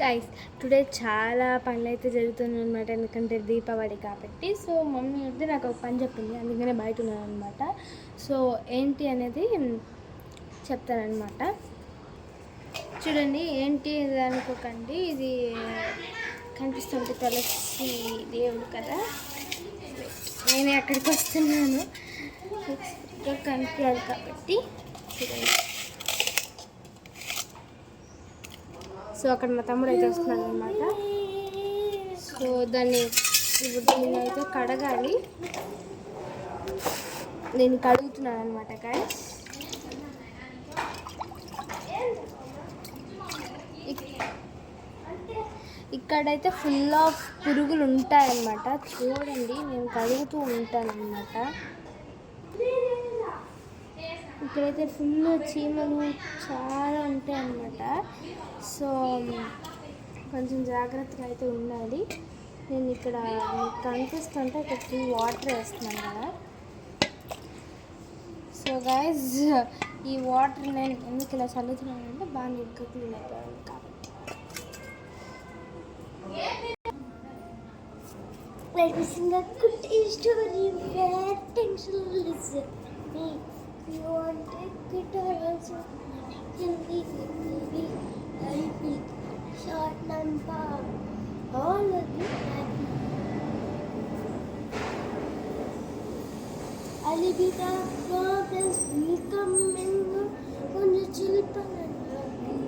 Guys today చాలా పనులు అయితే జరుగుతుంది అనమాట. ఎందుకంటే దీపావళి కాబట్టి. సో మమ్మీ అయితే నాకు ఒక పని చెప్పింది, అందుకనే బయట ఉన్నాను అనమాట. సో ఏంటి అనేది చెప్తానమాట. చూడండి, ఏంటి ఇది అనుకోకండి, ఇది కనిపిస్తుంది తులసి దేవుడు కదా. నేనే అక్కడికి వస్తున్నాను, కనిపించాలి కాబట్టి. చూడండి, సో అక్కడ మా తమ్ముడు అయితే వస్తున్నాడు అనమాట. సో ఇప్పుడు దీన్ని అయితే కడగాలి, దీన్ని కడుగుతున్నాను అనమాట గైస్. ఇక్కడైతే ఫుల్ ఆఫ్ పురుగులు ఉంటాయన్నమాట. చూడండి, నేను కడుగుతూ ఉంటానన్నమాట. ఇక్కడైతే ఫుల్ చీమలు చాలా ఉంటాయి అన్నమాట. సో కొంచెం జాగ్రత్తగా అయితే ఉండాలి. నేను ఇక్కడ మీకు కనిపిస్తుంటే ఇక్కడ ఫుల్ వాటర్ వేస్తున్నాను కదా. సో గైస్, ఈ వాటర్ నేను ఎందుకు ఇలా చల్లుతున్నానంటే బాగా నీట్గా క్లీన్ అయిపోయాను కాబట్టి. Let me sing a good story where tension listen me. You want a guitar also? Can leave it, I pick short number. All of you happy. I'll be the problems will come and go on the children and happy.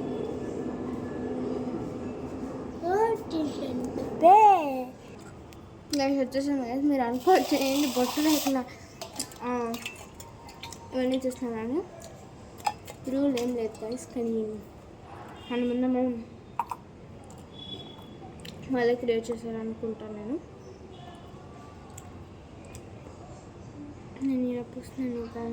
What tension today? Guys వచ్చేసాను guys. మీరు అనుకోవచ్చు ఏంటి బొట్టు లేకుండా ఇవన్నీ చూస్తున్నాను. Rule ఏం లేదు గైస్, కానీ మన ముందు మనం మళ్ళీ క్రియేట్ చేశాను అనుకుంటాను. నేను ఇలా పూస్తున్నాను కదా.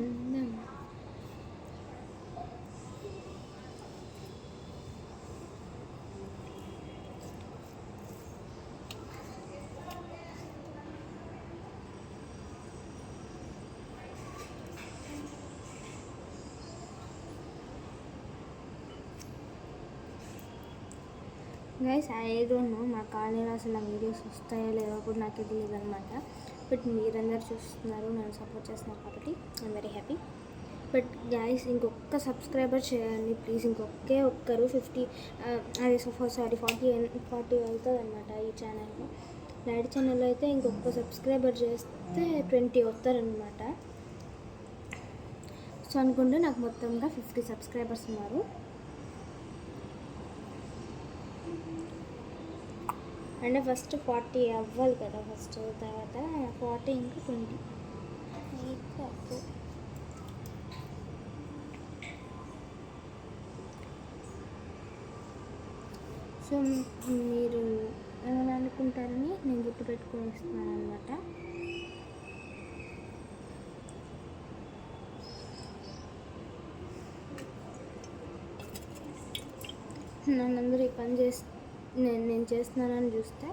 గైస్ ఐ డోంట్ నో మా కాలనీలో అసలు నా వీడియోస్ వస్తాయో లేదో కూడా నాకు తెలియదు అనమాట. బట్ మీరందరూ చూస్తున్నారు, నన్ను సపోర్ట్ చేస్తున్నారు కాబట్టి I'm very happy. But guys, ఇంకొక సబ్స్క్రైబర్ చేయండి ప్లీజ్. ఒక్కరు 50 అది 40 అవుతుంది అనమాట ఈ ఛానల్లో. డాడీ ఛానల్లో అయితే ఇంకొక సబ్స్క్రైబర్ చేస్తే 20 వస్తారనమాట. సో అనుకుంటే నాకు మొత్తంగా 50 సబ్స్క్రైబర్స్ ఉన్నారు. అంటే ఫస్ట్ 40 అవ్వాలి కదా ఫస్ట్, తర్వాత 40 ఇంకా 20. సో మీరు ఏమైనా అనుకుంటారని నేను గుర్తు పెట్టుకొని ఇస్తున్నాను అనమాట. నన్నందరూ ఈ పని నేను చేస్తున్నానని చూస్తే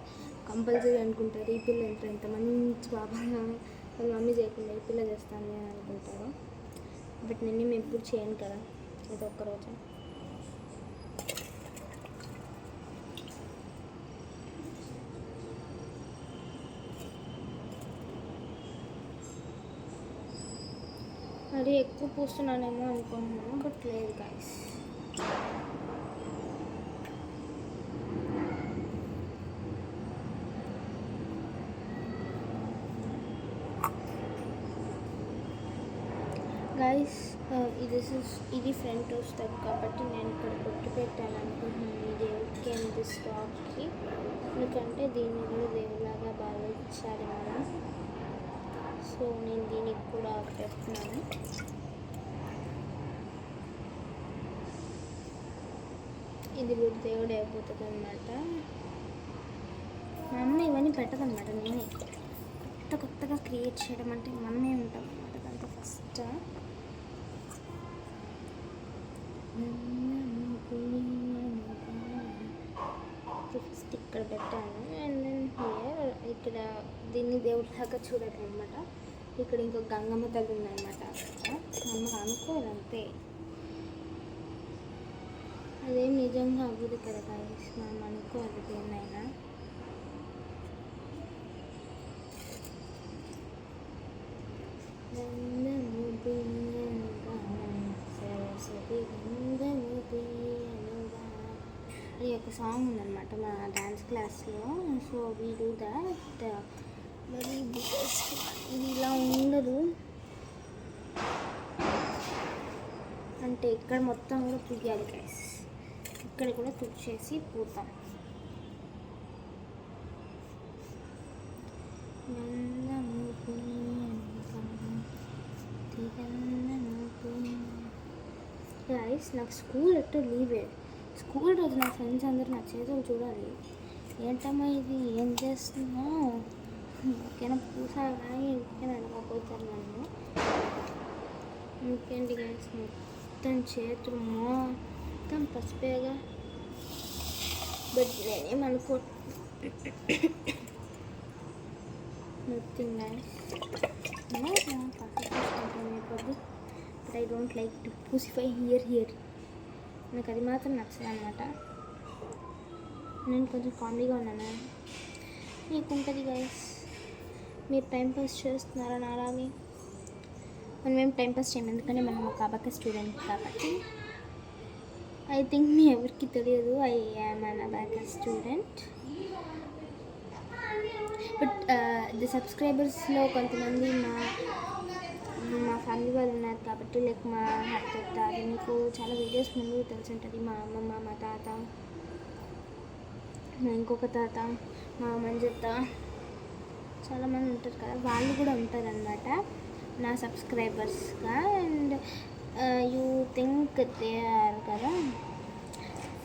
కంపల్సరీ అనుకుంటారు, ఈ పిల్ల ఎంత మంచి బాబాగా వాళ్ళ మమ్మీ చేయకుండా ఈ పిల్ల చేస్తాను అని అనుకుంటారు. బట్ నేను ఎప్పుడు చేయను కదా, ఇది ఒక్కరోజు. మరి ఎక్కువ పూస్తున్నానేమో అనుకుంటున్నాను, బట్ లేదు గైస్. గైస్ ఇది ఫ్రంట్ వస్తుంది కాబట్టి నేను ఇక్కడ కొట్టు పెట్టాను అనుకుంటున్నాను ఈ దేవుడికి అండ్ స్టాక్కి. ఎందుకంటే దీన్ని కూడా దేవులాగా బాగా ఇచ్చారు మనం. సో నేను దీనికి కూడా పెడుతున్నాను. ఇది కూడా దేవుడు అయిపోతుంది అనమాట. మా అమ్మ ఇవన్నీ పెట్టదన్నమాట, నేనే కొత్తగా క్రియేట్ చేయడం అంటే మనమే ఉంటాం అనమాట. దాంతో ఫస్ట్ ఇక్కడ పెట్టాను. అండ్ దెన్ హియర్ ఇక్కడ దీన్ని దేవుడిలాగా చూడాలి అనమాట. ఇక్కడ ఇంకో గంగమ్మ తల్లి ఉందన్నమాట. అమ్మ అనుకోదు అంతే, అదేం నిజంగా అవ్వదు కదా గైస్ మనం అది ఒక సాంగ్ ఉందన్నమాట మా డ్యాన్స్ క్లాస్లో. So we do that very biggest. ఇది ఇలా ఉండదు, అంటే ఇక్కడ మొత్తం కూడా తుయ్యాలి గైస్, ఇక్కడ కూడా తుడిచేసి పూతాం. గైస్ నాకు స్కూల్ ఎట్టో లీవే. స్కూల్ రోజు నా ఫ్రెండ్స్ అందరూ నా చేతులు చూడాలి, ఏంటమ్మా ఇది ఏం చేస్తున్నావు, ఓకేనా పూసా కానీ ఓకేనా అడగకపోతారు నన్ను. ఇంకేంటి గైస్, మొత్తం చేతులు మొత్తం పసిపోయాగా. బట్ నేనేమనుకో నథింగ్ గైస్, అయిపోద్ది. But I don't like to pacify here. నాకు అది మాత్రం నచ్చదు అనమాట. నేను కొంచెం కామెడీగా ఉన్నాను, మీకుంటుంది గైస్. మీరు టైంపాస్ చేస్తున్నారా నాలాగే? మనం టైంపాస్ చేయము, ఎందుకంటే మనం ఒక అబాకస్ స్టూడెంట్ కాబట్టి. ఐ థింక్ మీ ఎవరికి తెలియదు I am an abacus student. But the సబ్స్క్రైబర్స్లో కొంతమంది మా ఫ్యామిలీ వాళ్ళు ఉన్నారు కాబట్టి, లైక్ మా అత్త, అది మీకు చాలా వీడియోస్ ముందు తెలిసి ఉంటుంది. మా అమ్మమ్మ, మా తాత, మా ఇంకొక తాత, మా మంజత్త, చాలామంది ఉంటారు కదా, వాళ్ళు కూడా ఉంటారనమాట నా సబ్స్క్రైబర్స్గా. And you think they are కదా,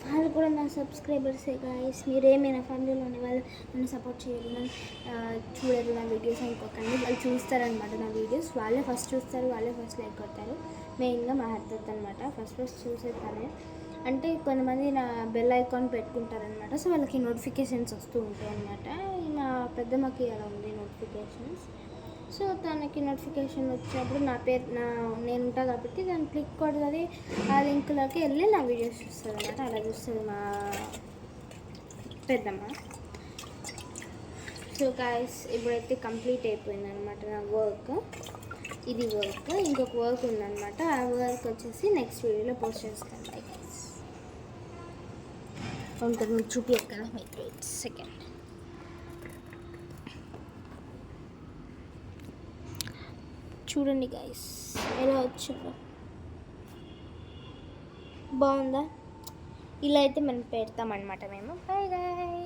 వాళ్ళు కూడా నా సబ్స్క్రైబర్సే గాయస్. మీరేమీ నా ఫ్యామిలీలో ఉండే వాళ్ళు నన్ను సపోర్ట్ చేయరు, నన్ను చూడరు నా వీడియోస్ అనుకోకండి. వాళ్ళు చూస్తారనమాట నా వీడియోస్, వాళ్ళే ఫస్ట్ చూస్తారు, వాళ్ళే ఫస్ట్ లైక్ కొడతారు. మెయిన్గా మా హర్తత్ అనమాట ఫస్ట్ చూసేది తనే. అంటే కొంతమంది నా బెల్ ఐకాన్ పెట్టుకుంటారనమాట, సో వాళ్ళకి నోటిఫికేషన్స్ వస్తూ ఉంటాయి అనమాట. మా పెద్దమ్మకి అలా ఉంది నోటిఫికేషన్స్. సో తనకి నోటిఫికేషన్ వచ్చినప్పుడు నా పేరు నేను ఉంటాను కాబట్టి దాన్ని క్లిక్ కొడుతుంది, ఆ లింక్లోకి వెళ్ళి నా వీడియోస్ చూస్తుంది అనమాట. అలా చూస్తుంది మా పెద్దమ్మ. సో గాయస్ ఇప్పుడైతే కంప్లీట్ అయిపోయింది అనమాట నా వర్క్. ఇది వర్క్, ఇంకొక వర్క్ ఉందన్నమాట. ఆ వర్క్ వచ్చేసి నెక్స్ట్ వీడియోలో పోస్ట్ చేస్తాను. గైస్ ఉంటుంది, మీకు చూపించారు కదా, మీకు సెకండ్ చూడండి గైస్ ఎలా వచ్చిందో, బాగుందా? ఇలా అయితే మనం పెడతామన్నమాట మేము. Bye guys.